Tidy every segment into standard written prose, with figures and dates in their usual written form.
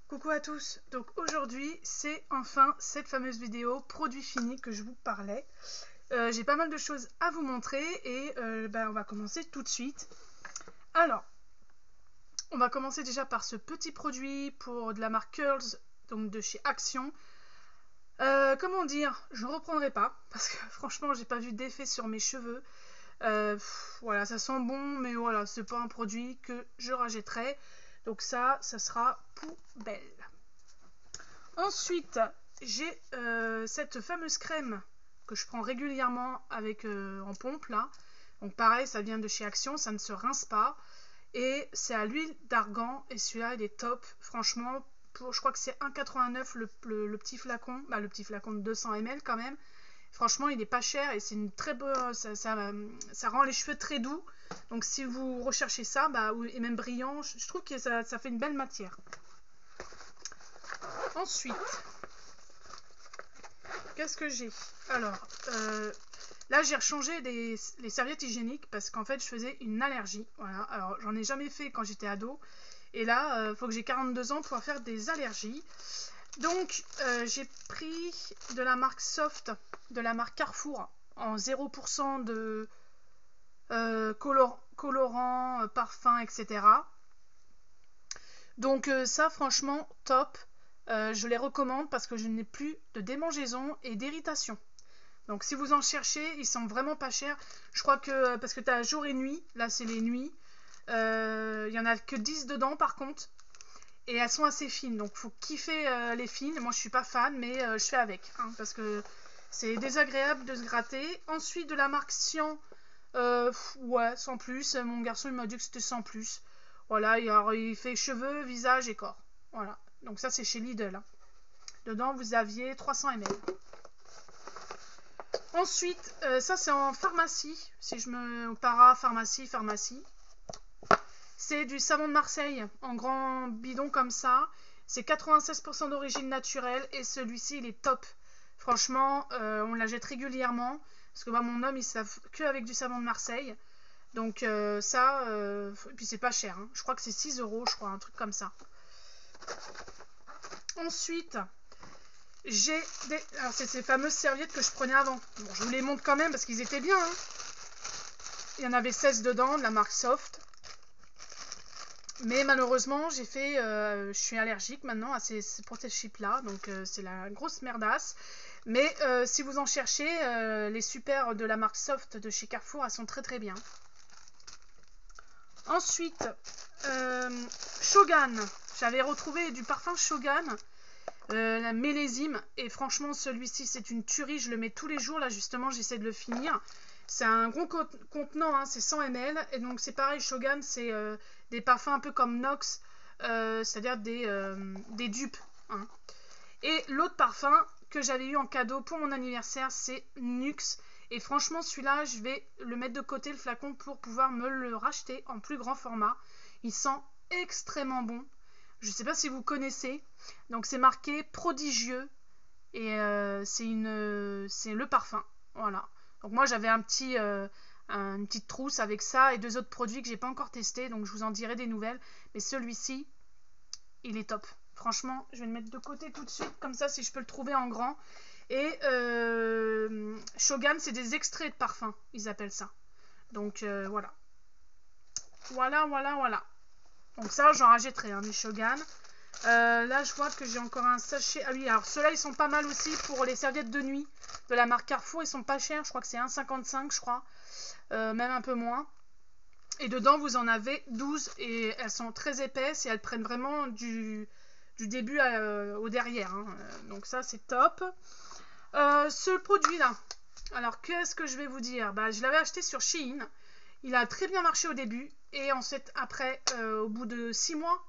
Coucou à tous, donc aujourd'hui c'est enfin cette fameuse vidéo produit fini que je vous parlais. J'ai pas mal de choses à vous montrer et on va commencer tout de suite. Alors, on va commencer déjà par ce petit produit pour de la marque Curls, donc de chez Action. Comment dire, je ne reprendrai pas parce que franchement j'ai pas vu d'effet sur mes cheveux. Voilà, ça sent bon, mais voilà, c'est pas un produit que je rachèterai. Donc ça sera poubelle. Ensuite, j'ai cette fameuse crème que je prends régulièrement avec en pompe là. Donc pareil, ça vient de chez Action, ça ne se rince pas. Et c'est à l'huile d'argan et celui-là il est top. Franchement, je crois que c'est 1,89 le petit flacon. Bah, le petit flacon de 200 ml quand même. Franchement, il est pas cher et c'est une très bonne. Ça rend les cheveux très doux. Donc si vous recherchez ça, et même brillant, je trouve que ça fait une belle matière. Ensuite, qu'est-ce que j'ai? Alors, là j'ai rechangé les serviettes hygiéniques parce qu'en fait je faisais une allergie. Voilà, alors j'en ai jamais fait quand j'étais ado. Et là, il faut que j'ai 42 ans pour faire des allergies. Donc, j'ai pris de la marque Soft, de la marque Carrefour, en 0% de colorant, parfum, etc. Donc ça, franchement, top. Je les recommande parce que je n'ai plus de démangeaison et d'irritation. Donc si vous en cherchez, ils sont vraiment pas chers. Je crois que, parce que tu as jour et nuit, là c'est les nuits. Il y en a que 10 dedans par contre. Et elles sont assez fines, donc faut kiffer les fines. Moi je suis pas fan, mais je fais avec, hein, parce que c'est désagréable de se gratter. Ensuite de la marque Sian, ouais, sans plus. Mon garçon il m'a dit que c'était sans plus. Voilà, il fait cheveux, visage et corps. Voilà, donc ça c'est chez Lidl. Hein. Dedans vous aviez 300 ml. Ensuite, ça c'est en pharmacie, si je me pharmacie. C'est du savon de Marseille en grand bidon comme ça. C'est 96% d'origine naturelle et celui-ci il est top. Franchement, on la jette régulièrement parce que mon homme il se lave que avec du savon de Marseille. Donc et puis c'est pas cher. Hein. Je crois que c'est 6 €, je crois, un truc comme ça. Ensuite, j'ai alors c'est ces fameuses serviettes que je prenais avant. Bon, je vous les montre quand même parce qu'ils étaient bien. Hein. Il y en avait 16 dedans, de la marque Soft. Mais malheureusement, je suis allergique maintenant à ces protège-chips là, donc c'est la grosse merdasse. Mais si vous en cherchez, les super de la marque Soft de chez Carrefour, elles sont très très bien. Ensuite, Shogun. J'avais retrouvé du parfum Shogun, la millésime, et franchement celui-ci c'est une tuerie, je le mets tous les jours, là justement j'essaie de le finir. C'est un gros contenant, hein, c'est 100 ml, et donc c'est pareil, Shogun c'est des parfums un peu comme Nox, c'est-à-dire des dupes. Hein. Et l'autre parfum que j'avais eu en cadeau pour mon anniversaire, c'est Nuxe. Et franchement, celui-là, je vais le mettre de côté, le flacon, pour pouvoir me le racheter en plus grand format. Il sent extrêmement bon. Je ne sais pas si vous connaissez. Donc c'est marqué prodigieux. Et c'est le parfum. Voilà. Donc moi, j'avais une petite trousse avec ça et 2 autres produits que j'ai pas encore testés. Donc je vous en dirai des nouvelles. Mais celui-ci, il est top. Franchement, je vais le mettre de côté tout de suite, comme ça si je peux le trouver en grand. Et Shogun, c'est des extraits de parfum, ils appellent ça. Donc voilà. Voilà. Donc ça, j'en rachèterai, hein, mes Shogun. Là, je vois que j'ai encore un sachet. Ah oui, alors ceux-là, ils sont pas mal aussi pour les serviettes de nuit de la marque Carrefour. Ils sont pas chers, je crois que c'est 1,55, je crois. Même un peu moins. Et dedans, vous en avez 12 et elles sont très épaisses et elles prennent vraiment du début au derrière. Hein. Donc ça, c'est top. Ce produit-là, alors qu'est-ce que je vais vous dire? Je l'avais acheté sur Shein. Il a très bien marché au début et ensuite, après, au bout de 6 mois,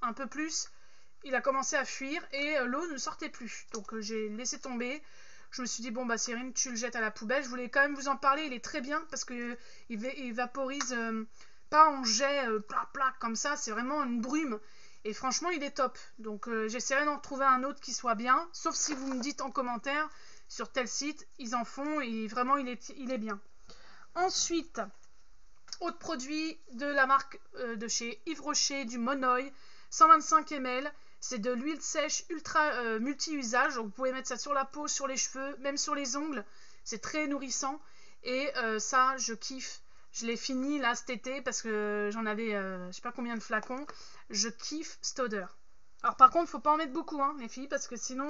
un peu plus, il a commencé à fuir et l'eau ne sortait plus. Donc j'ai laissé tomber. Je me suis dit, bon, Cyrine, tu le jettes à la poubelle. Je voulais quand même vous en parler. Il est très bien parce qu'il vaporise pas en jet, plac, comme ça. C'est vraiment une brume. Et franchement, il est top. Donc, j'essaierai d'en retrouver un autre qui soit bien. Sauf si vous me dites en commentaire sur tel site, ils en font. Et vraiment, il est bien. Ensuite, autre produit de la marque de chez Yves Rocher, du Monoï. 125 ml. C'est de l'huile sèche ultra multi-usage. Vous pouvez mettre ça sur la peau, sur les cheveux, même sur les ongles. C'est très nourrissant. Et ça, je kiffe. Je l'ai fini là cet été parce que j'en avais je sais pas combien de flacons. Je kiffe cette odeur. Alors par contre, faut pas en mettre beaucoup, hein, les filles, parce que sinon...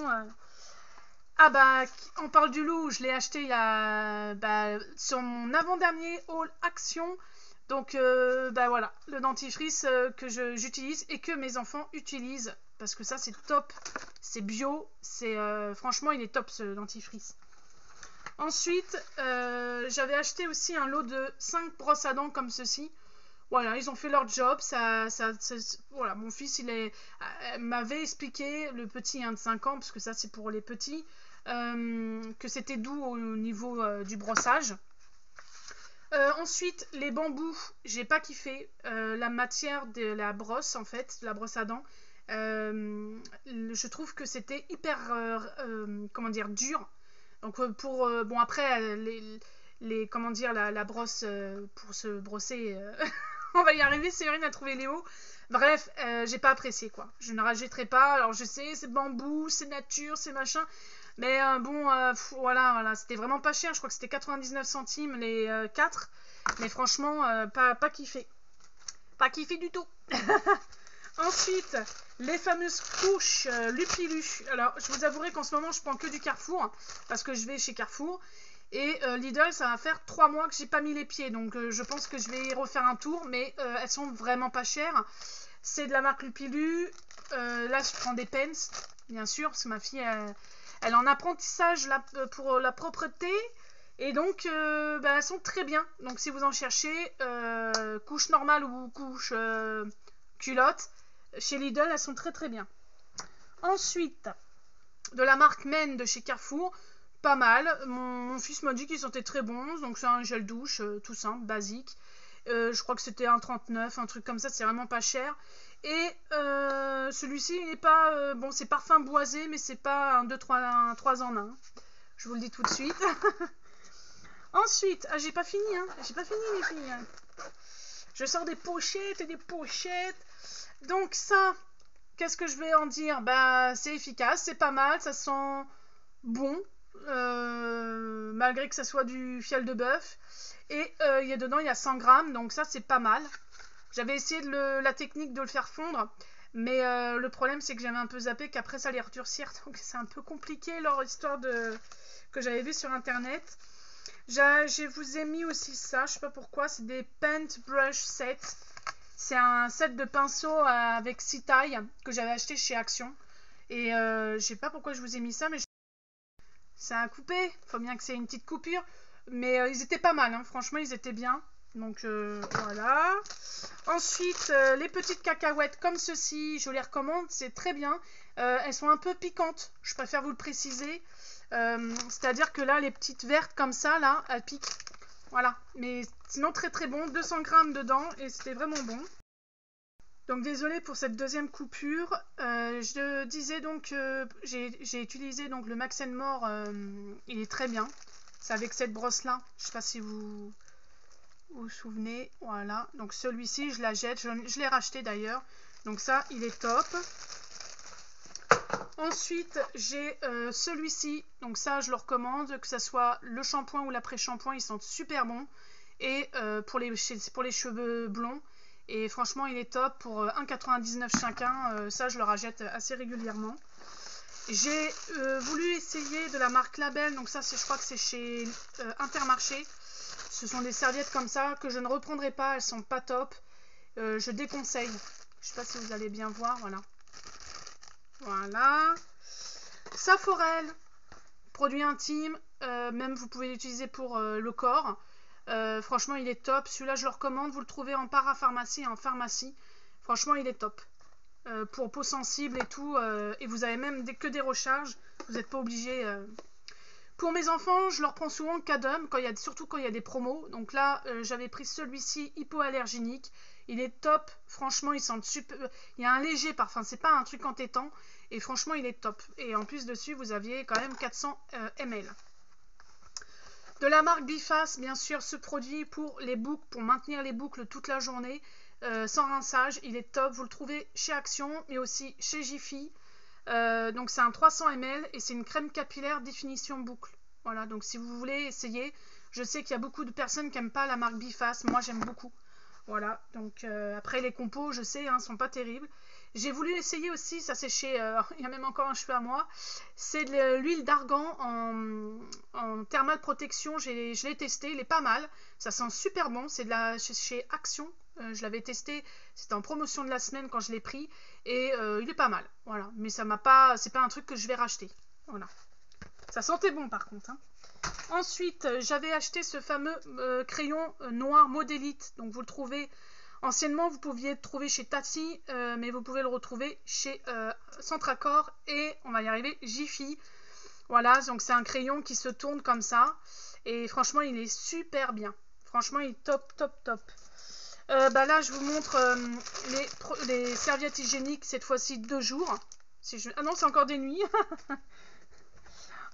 Ah bah, on parle du loup, je l'ai acheté il y a, sur mon avant-dernier haul Action. Donc voilà, le dentifrice que j'utilise et que mes enfants utilisent. Parce que ça c'est top, c'est bio, franchement il est top ce dentifrice. Ensuite, j'avais acheté aussi un lot de 5 brosses à dents comme ceci. Voilà, ils ont fait leur job. Voilà, mon fils, m'avait expliqué, le petit de 5 ans, parce que ça c'est pour les petits, que c'était doux au niveau du brossage. Ensuite, les bambous, j'ai pas kiffé. La matière de la brosse, en fait, de la brosse à dents, je trouve que c'était hyper, comment dire, dur. Donc bon après comment dire la brosse pour se brosser on va y arriver, Séverine a trouvé Léo. Bref, j'ai pas apprécié quoi. Je ne rajouterai pas. Alors je sais, c'est bambou, c'est nature, c'est machin. Mais voilà, c'était vraiment pas cher. Je crois que c'était 99 centimes les 4. Mais franchement, pas kiffé. Pas kiffé du tout. Ensuite, les fameuses couches Lupilu. Alors, je vous avouerai qu'en ce moment, je prends que du Carrefour, hein, parce que je vais chez Carrefour. Et Lidl, ça va faire 3 mois que j'ai pas mis les pieds. Donc, je pense que je vais y refaire un tour. Mais elles sont vraiment pas chères. C'est de la marque Lupilu. Là, je prends des pens, bien sûr, parce que ma fille, elle est en apprentissage là, pour la propreté. Et donc, elles sont très bien. Donc, si vous en cherchez, couche normale ou couche culotte, chez Lidl, elles sont très très bien. Ensuite, de la marque Men de chez Carrefour, pas mal. Mon fils m'a dit qu'il sentait très bon. Donc c'est un gel douche tout simple, basique. Je crois que c'était 1,39, un truc comme ça, c'est vraiment pas cher. Et celui-ci, il n'est pas... bon, c'est parfum boisé, mais c'est pas un 3 en 1. Je vous le dis tout de suite. Ensuite, j'ai pas fini, hein. J'ai pas fini les filles. Hein. Je sors des pochettes et des pochettes. Donc ça, qu'est-ce que je vais en dire? C'est efficace, c'est pas mal, ça sent bon, malgré que ça soit du fiel de bœuf. Et dedans, il y a 100 grammes, donc ça, c'est pas mal. J'avais essayé la technique de le faire fondre, mais le problème, c'est que j'avais un peu zappé qu'après, ça allait redurcir. Donc c'est un peu compliqué, leur histoire que j'avais vu sur Internet. Je vous ai mis aussi ça, je sais pas pourquoi, c'est des Paint Brush Sets. C'est un set de pinceaux avec 6 tailles que j'avais acheté chez Action. Et je sais pas pourquoi je vous ai mis ça, mais ça a coupé. Faut bien que c'est une petite coupure. Mais ils étaient pas mal, hein. Franchement, ils étaient bien. Donc voilà. Ensuite, les petites cacahuètes comme ceci, je les recommande, c'est très bien. Elles sont un peu piquantes, je préfère vous le préciser. C'est-à-dire que là, les petites vertes comme ça, là, elles piquent. Voilà, mais sinon très très bon, 200 grammes dedans et c'était vraiment bon. Donc désolée pour cette deuxième coupure. Je disais donc que j'ai utilisé donc le Max & More, il est très bien. C'est avec cette brosse là, je sais pas si vous vous souvenez, voilà. Donc celui-ci je la jette, je l'ai racheté d'ailleurs. Donc ça il est top. Ensuite, j'ai celui-ci, donc ça je le recommande, que ce soit le shampoing ou l'après-shampoing, ils sentent super bon. Et pour les cheveux blonds, et franchement il est top pour 1,99 chacun, ça je le rachète assez régulièrement. J'ai voulu essayer de la marque Label, donc ça je crois que c'est chez Intermarché. Ce sont des serviettes comme ça que je ne reprendrai pas, elles sont pas top, je déconseille. Je sais pas si vous allez bien voir, voilà. Voilà. Saforel, produit intime, même vous pouvez l'utiliser pour le corps. Franchement, il est top. Celui-là, je le recommande. Vous le trouvez en parapharmacie et en pharmacie. Franchement, il est top. Pour peau sensible et tout. Et vous avez même que des recharges. Vous n'êtes pas obligé. Pour mes enfants, je leur prends souvent Cadum, surtout quand il y a des promos. Donc là, j'avais pris celui-ci hypoallergénique. Il est top. Franchement, ils sentent super. Il y a un léger parfum. C'est pas un truc entêtant. Et franchement, il est top. Et en plus, dessus, vous aviez quand même 400 ml. De la marque Biface, bien sûr, ce produit pour les boucles, pour maintenir les boucles toute la journée. sans rinçage, il est top. Vous le trouvez chez Action, mais aussi chez Jiffy. Donc c'est un 300 ml et c'est une crème capillaire définition boucle. Voilà, donc si vous voulez essayer, je sais qu'il y a beaucoup de personnes qui n'aiment pas la marque Biface, moi j'aime beaucoup. Voilà, donc après les compos, je sais, hein, sont pas terribles. J'ai voulu essayer aussi, ça c'est chez, il y a même encore un cheveu à moi, c'est de l'huile d'argan en thermal protection, je l'ai testé, il est pas mal, ça sent super bon, c'est chez Action, je l'avais testé, c'était en promotion de la semaine quand je l'ai pris, et il est pas mal, voilà, mais ça m'a pas, c'est pas un truc que je vais racheter, voilà. Ça sentait bon par contre, hein. Ensuite, j'avais acheté ce fameux crayon noir Modélite. Donc vous le trouvez, anciennement vous pouviez le trouver chez Tassi, mais vous pouvez le retrouver chez Centracor et, on va y arriver, Jiffy. Voilà, donc c'est un crayon qui se tourne comme ça. Et franchement, il est super bien. Franchement, il est top, top, top. Là, je vous montre les serviettes hygiéniques, cette fois-ci 2 jours. Ah non, c'est encore des nuits.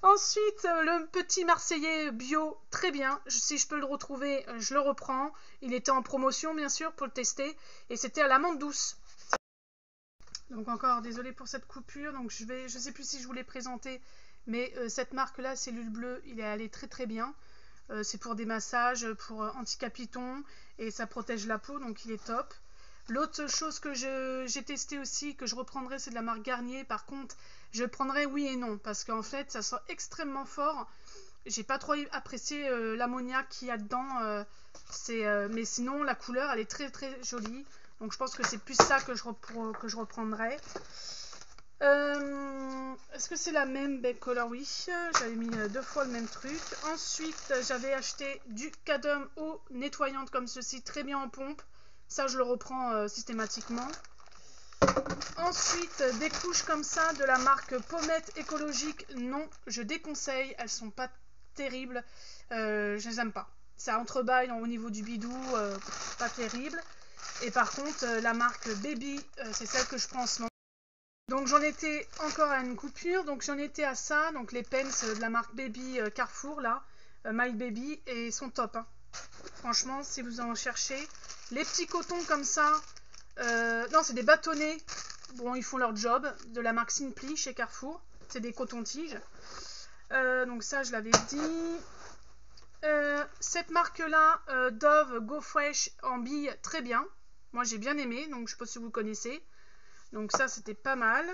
Ensuite, le petit Marseillais bio, très bien. Si je peux le retrouver, je le reprends. Il était en promotion, bien sûr, pour le tester. Et c'était à l'amande douce. Donc encore, désolé pour cette coupure. Donc je sais plus si je vous l'ai présenté. Mais cette marque-là, Cellule Bleue, il est allé très très bien. C'est pour des massages, pour anti-capiton. Et ça protège la peau, donc il est top. L'autre chose que j'ai testé aussi, que je reprendrai, c'est de la marque Garnier. Par contre, je prendrai oui et non, parce qu'en fait, ça sent extrêmement fort. J'ai pas trop apprécié l'ammoniac qu'il y a dedans. Mais sinon, la couleur, elle est très très jolie. Donc je pense que c'est plus ça que je reprendrai. Est-ce que c'est la même Babe Color? Oui, j'avais mis 2 fois le même truc. Ensuite, j'avais acheté du Cadum eau nettoyante comme ceci, très bien en pompe. Ça, je le reprends systématiquement. Ensuite, des couches comme ça de la marque Pommette écologique. Non, je déconseille. Elles sont pas terribles. Je les aime pas. Ça entrebâille au niveau du bidou. Pas terrible. Et par contre, la marque Baby, c'est celle que je prends en ce moment. Donc j'en étais encore à une coupure. Donc j'en étais à ça. Donc les pens de la marque Baby Carrefour, là. My Baby. Et ils sont top. Hein. Franchement, si vous en cherchez. Les petits cotons comme ça. Non, c'est des bâtonnets. Bon, ils font leur job. De la marque Simply chez Carrefour. C'est des cotons-tiges. Donc ça, je l'avais dit. Cette marque-là, Dove Go Fresh en bille, très bien. Moi, j'ai bien aimé. Donc, je ne sais pas si vous connaissez. Donc ça, c'était pas mal.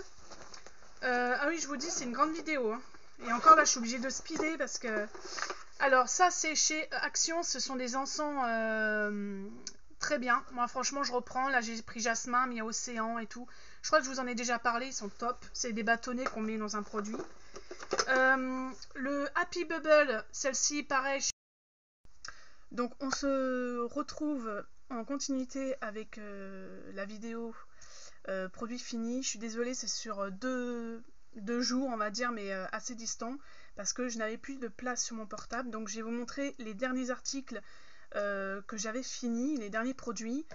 Ah oui, je vous dis, c'est une grande vidéo. Hein. Et encore là, je suis obligée de speeder parce que... Alors, ça, c'est chez Action. Ce sont des encens... très bien, moi franchement je reprends, là j'ai pris Jasmin, mais il y a Océan et tout, je crois que je vous en ai déjà parlé, ils sont top, c'est des bâtonnets qu'on met dans un produit. Le Happy Bubble, celle-ci pareil. Donc on se retrouve en continuité avec la vidéo produit fini, je suis désolée, c'est sur deux jours on va dire, mais assez distant, parce que je n'avais plus de place sur mon portable, donc je vais vous montrer les derniers articles que j'avais fini, les derniers produits.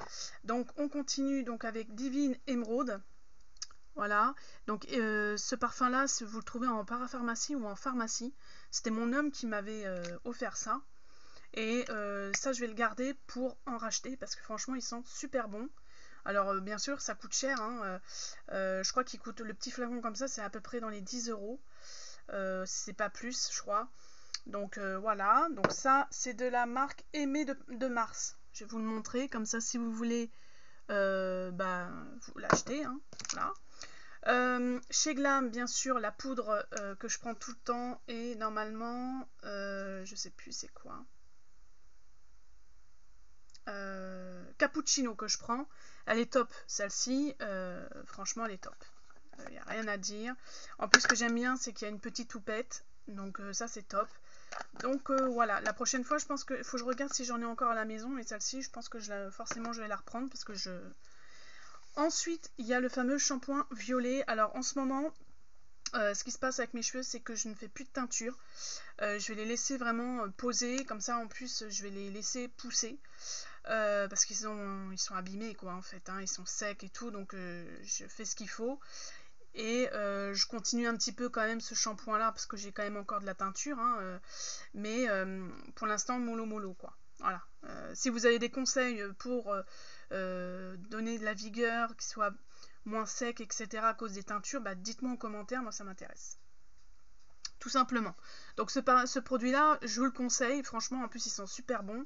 Donc on continue donc avec Divine Emerald. Voilà, donc ce parfum là, si vous le trouvez en parapharmacie ou en pharmacie, c'était mon homme qui m'avait offert ça. Et ça je vais le garder pour en racheter parce que franchement ils sentent super bon. Alors bien sûr ça coûte cher, hein. Je crois qu'il coûte, le petit flacon comme ça c'est à peu près dans les 10 €. C'est pas plus je crois. Donc voilà, donc ça c'est de la marque Aimée de Mars. Je vais vous le montrer, comme ça si vous voulez vous l'achetez. Hein, voilà. Chez Glam, bien sûr, la poudre que je prends tout le temps et normalement, je sais plus c'est quoi. Cappuccino que je prends. Elle est top, celle-ci. Franchement, elle est top. Il n'y a rien à dire. En plus, ce que j'aime bien, c'est qu'il y a une petite houppette. Donc ça, c'est top. Donc voilà, la prochaine fois, je pense qu'il faut que je regarde si j'en ai encore à la maison. Mais celle-ci, je pense que forcément, je vais la reprendre parce que je... Ensuite, il y a le fameux shampoing violet. Alors, en ce moment, ce qui se passe avec mes cheveux, c'est que je ne fais plus de teinture. Je vais les laisser vraiment poser. Comme ça, en plus, je vais les laisser pousser. Parce qu'ils sont abîmés, quoi, en fait. Hein, ils sont secs et tout. Donc, je fais ce qu'il faut. Et je continue un petit peu quand même ce shampoing là parce que j'ai quand même encore de la teinture, hein, mais pour l'instant mollo quoi. Voilà. Si vous avez des conseils pour donner de la vigueur, qu'il soit moins sec, etc. à cause des teintures, bah, dites-moi en commentaire, moi ça m'intéresse. Tout simplement. Donc ce produit-là, je vous le conseille, franchement, en plus ils sont super bons.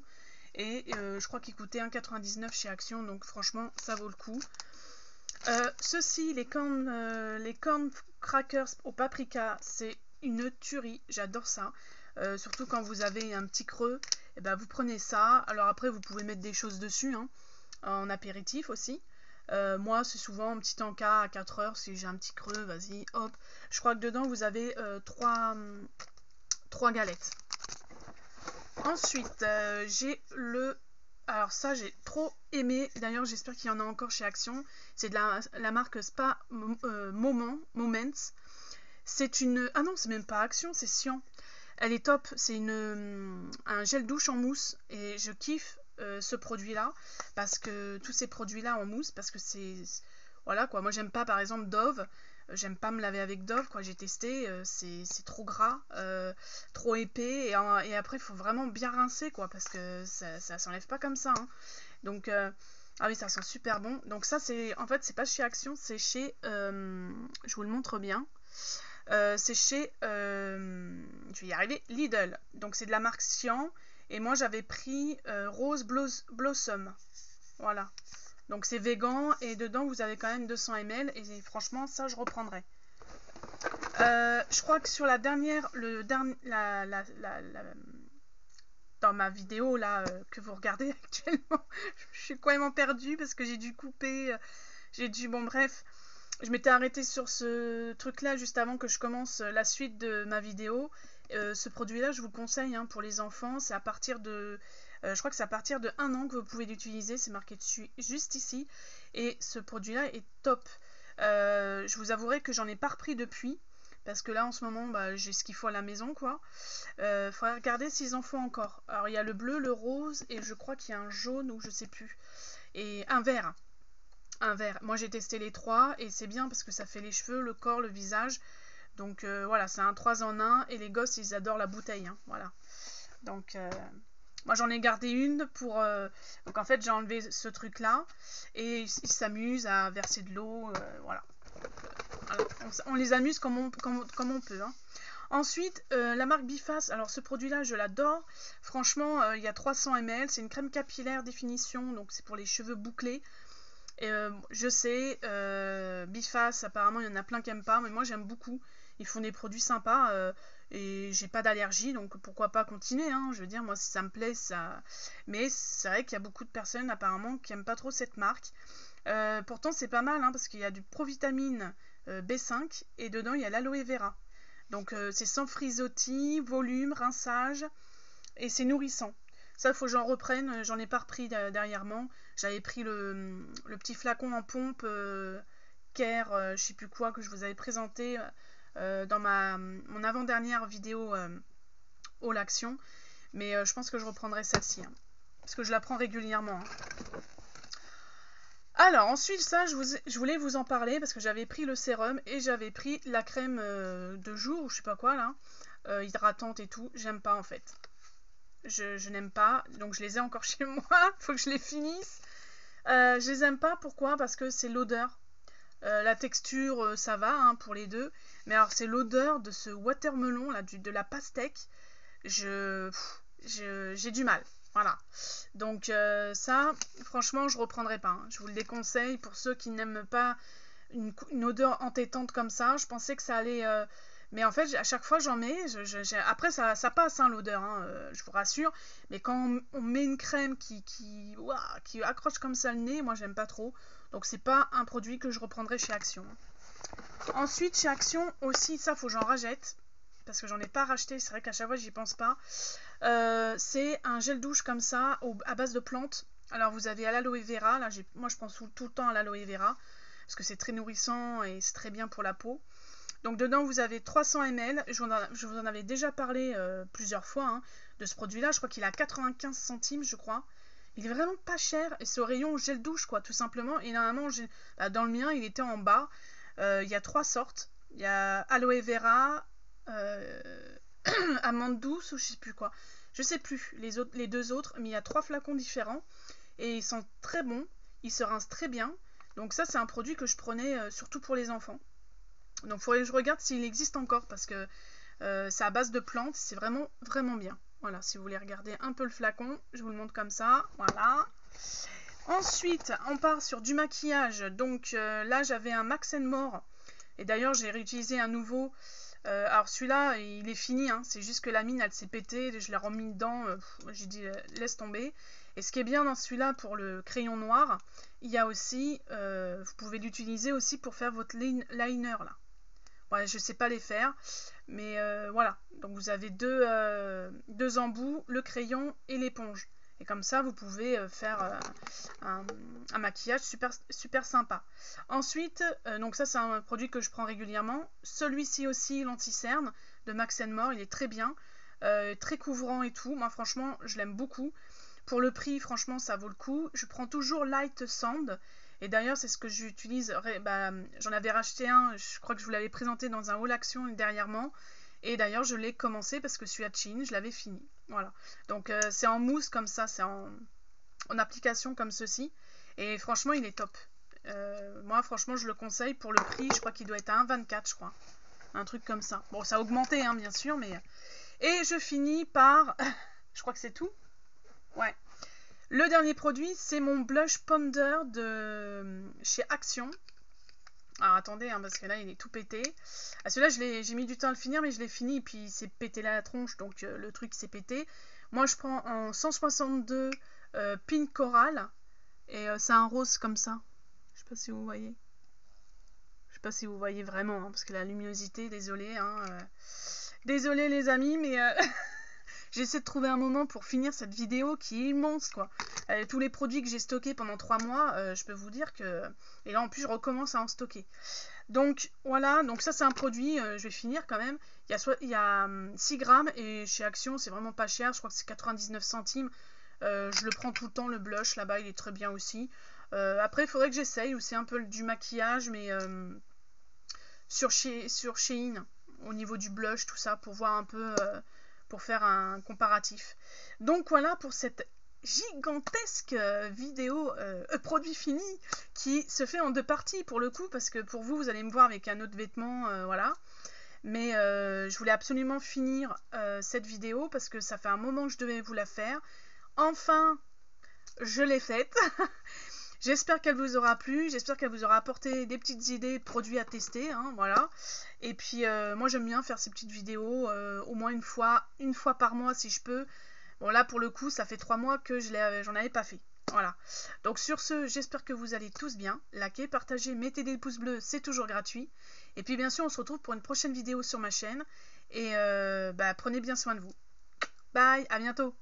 Et je crois qu'il coûtait 1,99 chez Action, donc franchement, ça vaut le coup. Ceci, les corn crackers au paprika, c'est une tuerie, j'adore ça. Surtout quand vous avez un petit creux, et ben vous prenez ça. Alors après, vous pouvez mettre des choses dessus, hein, en apéritif aussi. Moi, c'est souvent un petit encas à 4 heures, si j'ai un petit creux, vas-y, hop. Je crois que dedans, vous avez 3 galettes. Ensuite, j'ai le... Alors ça, j'ai trop aimé. D'ailleurs, j'espère qu'il y en a encore chez Action. C'est de la marque Spa Moments. C'est une... Ah non, c'est même pas Action, c'est Sian. Elle est top. C'est un gel douche en mousse. Et je kiffe ce produit-là. Parce que... Tous ces produits-là en mousse. Parce que c'est... Voilà quoi. Moi, j'aime pas, par exemple, Dove. J'aime pas me laver avec Dove, quoi. J'ai testé, c'est trop gras, trop épais, et après il faut vraiment bien rincer, quoi, parce que ça s'enlève pas comme ça, hein. Donc ah oui, ça sent super bon. Donc ça, c'est en fait c'est pas chez Action, c'est chez je vous le montre bien, c'est chez je vais y arriver, Lidl. Donc c'est de la marque Sian, et moi j'avais pris Rose Blossom, voilà. Donc c'est vegan, et dedans vous avez quand même 200 ml, et franchement ça je reprendrai. Je crois que sur la dernière, dans ma vidéo là que vous regardez actuellement, je suis complètement perdue parce que j'ai dû couper, bon bref, je m'étais arrêtée sur ce truc là juste avant que je commence la suite de ma vidéo. Ce produit là je vous le conseille, hein, pour les enfants, c'est à partir de... je crois que c'est à partir de 1 an que vous pouvez l'utiliser, c'est marqué dessus juste ici, et ce produit là est top. Je vous avouerai que j'en ai pas repris depuis, parce que là en ce moment bah, j'ai ce qu'il faut à la maison, quoi. Faudrait regarder s'ils en font encore. Alors il y a le bleu, le rose, et je crois qu'il y a un jaune ou je sais plus, et un vert. Moi j'ai testé les 3 et c'est bien parce que ça fait les cheveux, le corps, le visage. Donc voilà, c'est un 3 en 1, et les gosses ils adorent la bouteille, hein, voilà. Donc moi j'en ai gardé une pour... donc en fait j'ai enlevé ce truc là, et ils s'amusent à verser de l'eau, voilà. Alors, on les amuse comme on peut, hein. Ensuite, la marque Biface, alors ce produit là je l'adore, franchement il y a 300 ml, c'est une crème capillaire définition, donc c'est pour les cheveux bouclés. Je sais, Biface apparemment il y en a plein qui n'aiment pas, mais moi j'aime beaucoup, ils font des produits sympas, et j'ai pas d'allergie, donc pourquoi pas continuer, hein. Je veux dire, moi si ça me plaît, ça... Mais c'est vrai qu'il y a beaucoup de personnes apparemment qui n'aiment pas trop cette marque. Pourtant c'est pas mal, hein, parce qu'il y a du provitamine B5, et dedans il y a l'aloe vera. Donc c'est sans frisottis, volume, rinçage, et c'est nourrissant. Ça, il faut que j'en reprenne, j'en ai pas repris dernièrement. J'avais pris le petit flacon en pompe Care, je sais plus quoi, que je vous avais présenté dans mon avant-dernière vidéo All Action. Mais je pense que je reprendrai celle-ci, hein, parce que je la prends régulièrement, hein. Alors ensuite, ça je voulais vous en parler parce que j'avais pris le sérum et j'avais pris la crème de jour ou je sais pas quoi là, hydratante et tout. J'aime pas en fait. Je n'aime pas, donc je les ai encore chez moi, faut que je les finisse. Je les aime pas, pourquoi? Parce que c'est l'odeur. La texture, ça va, hein, pour les deux. Mais alors c'est l'odeur de ce watermelon là, de la pastèque. J'ai du mal. Voilà. Donc ça, franchement, je reprendrai pas, hein. Je vous le déconseille pour ceux qui n'aiment pas une odeur entêtante comme ça. Je pensais que ça allait... mais en fait, à chaque fois, j'en mets. Après, ça passe, hein, l'odeur, hein, je vous rassure. Mais quand on met une crème qui accroche comme ça le nez, moi, j'aime pas trop. Donc, c'est pas un produit que je reprendrai chez Action. Ensuite, chez Action, aussi, ça, faut que j'en rachète. Parce que j'en ai pas racheté. C'est vrai qu'à chaque fois, j'y pense pas. C'est un gel douche comme ça, à base de plantes. Alors, vous avez à l'aloe vera. Là, moi, je pense tout le temps à l'aloe vera. Parce que c'est très nourrissant et c'est très bien pour la peau. Donc dedans vous avez 300 ml, je vous en avais déjà parlé plusieurs fois, hein, de ce produit là, je crois qu'il a 95 centimes je crois. Il est vraiment pas cher, et c'est au rayon gel douche quoi, tout simplement. Et normalement dans le mien il était en bas. Il y a 3 sortes, il y a aloe vera, amande douce ou je sais plus quoi. Je sais plus les 2 autres, mais il y a 3 flacons différents et ils sont très bons. il se rince très bien. Donc ça, c'est un produit que je prenais surtout pour les enfants. Donc il faudrait que je regarde s'il existe encore parce que c'est à base de plantes, c'est vraiment vraiment bien. Voilà, si vous voulez regarder un peu le flacon, je vous le montre comme ça. Voilà. Ensuite, on part sur du maquillage. Donc là, j'avais un Max More. Et d'ailleurs, j'ai réutilisé un nouveau. Alors celui-là, il est fini. Hein. C'est juste que la mine, elle s'est pétée. Je l'ai remis dedans. J'ai dit, laisse tomber. Et ce qui est bien dans celui-là, pour le crayon noir, il y a aussi, vous pouvez l'utiliser aussi pour faire votre liner là. Ouais, je sais pas les faire, mais voilà. Donc vous avez deux embouts, le crayon et l'éponge. Et comme ça, vous pouvez faire un maquillage super, super sympa. Ensuite, donc ça c'est un produit que je prends régulièrement. Celui-ci aussi, l'anti-cerne de Max More, il est très bien, très couvrant et tout. Moi franchement, je l'aime beaucoup. Pour le prix, franchement, ça vaut le coup. Je prends toujours Light Sand. Et d'ailleurs, c'est ce que j'utilise. J'en avais racheté un, je crois que je vous l'avais présenté dans un haul action dernièrement. Et d'ailleurs, je l'ai commencé parce que celui à Chine, je l'avais fini. Voilà. Donc, c'est en mousse comme ça, c'est en application comme ceci. Et franchement, il est top. Moi, franchement, je le conseille pour le prix. Je crois qu'il doit être à 1,24, je crois. Un truc comme ça. Bon, ça a augmenté, hein, bien sûr, mais... Et je finis par... je crois que c'est tout. Ouais. Le dernier produit, c'est mon blush Ponder de chez Action. Alors attendez, hein, parce que là il est tout pété. Ah, celui-là, j'ai mis du temps à le finir, mais je l'ai fini et puis il s'est pété la tronche, donc le truc s'est pété. Moi je prends en 162 Pink Coral et c'est un rose comme ça. Je sais pas si vous voyez. Je sais pas si vous voyez vraiment, hein, parce que la luminosité, désolé. Hein, désolé les amis, mais j'essaie de trouver un moment pour finir cette vidéo qui est immense, quoi. Tous les produits que j'ai stockés pendant 3 mois, je peux vous dire que... Et là, en plus, je recommence à en stocker. Donc, voilà. Donc, ça, c'est un produit, je vais finir quand même. Il y a 6 grammes et chez Action, c'est vraiment pas cher. Je crois que c'est 99 centimes. Je le prends tout le temps, le blush. Là-bas, il est très bien aussi. Après, il faudrait que j'essaye aussi un peu du maquillage, mais sur Shein, au niveau du blush, tout ça, pour voir un peu... pour faire un comparatif. Donc voilà pour cette gigantesque vidéo produit fini qui se fait en 2 parties pour le coup, parce que pour vous, vous allez me voir avec un autre vêtement, voilà. Mais je voulais absolument finir cette vidéo parce que ça fait un moment que je devais vous la faire. Enfin, je l'ai faite. J'espère qu'elle vous aura plu, j'espère qu'elle vous aura apporté des petites idées de produits à tester, hein, voilà. Et puis moi j'aime bien faire ces petites vidéos au moins une fois par mois si je peux. Bon là pour le coup ça fait 3 mois que j'en avais pas fait. Voilà. Donc sur ce, j'espère que vous allez tous bien. Likez, partagez, mettez des pouces bleus, c'est toujours gratuit. Et puis bien sûr on se retrouve pour une prochaine vidéo sur ma chaîne. Et prenez bien soin de vous. Bye, à bientôt.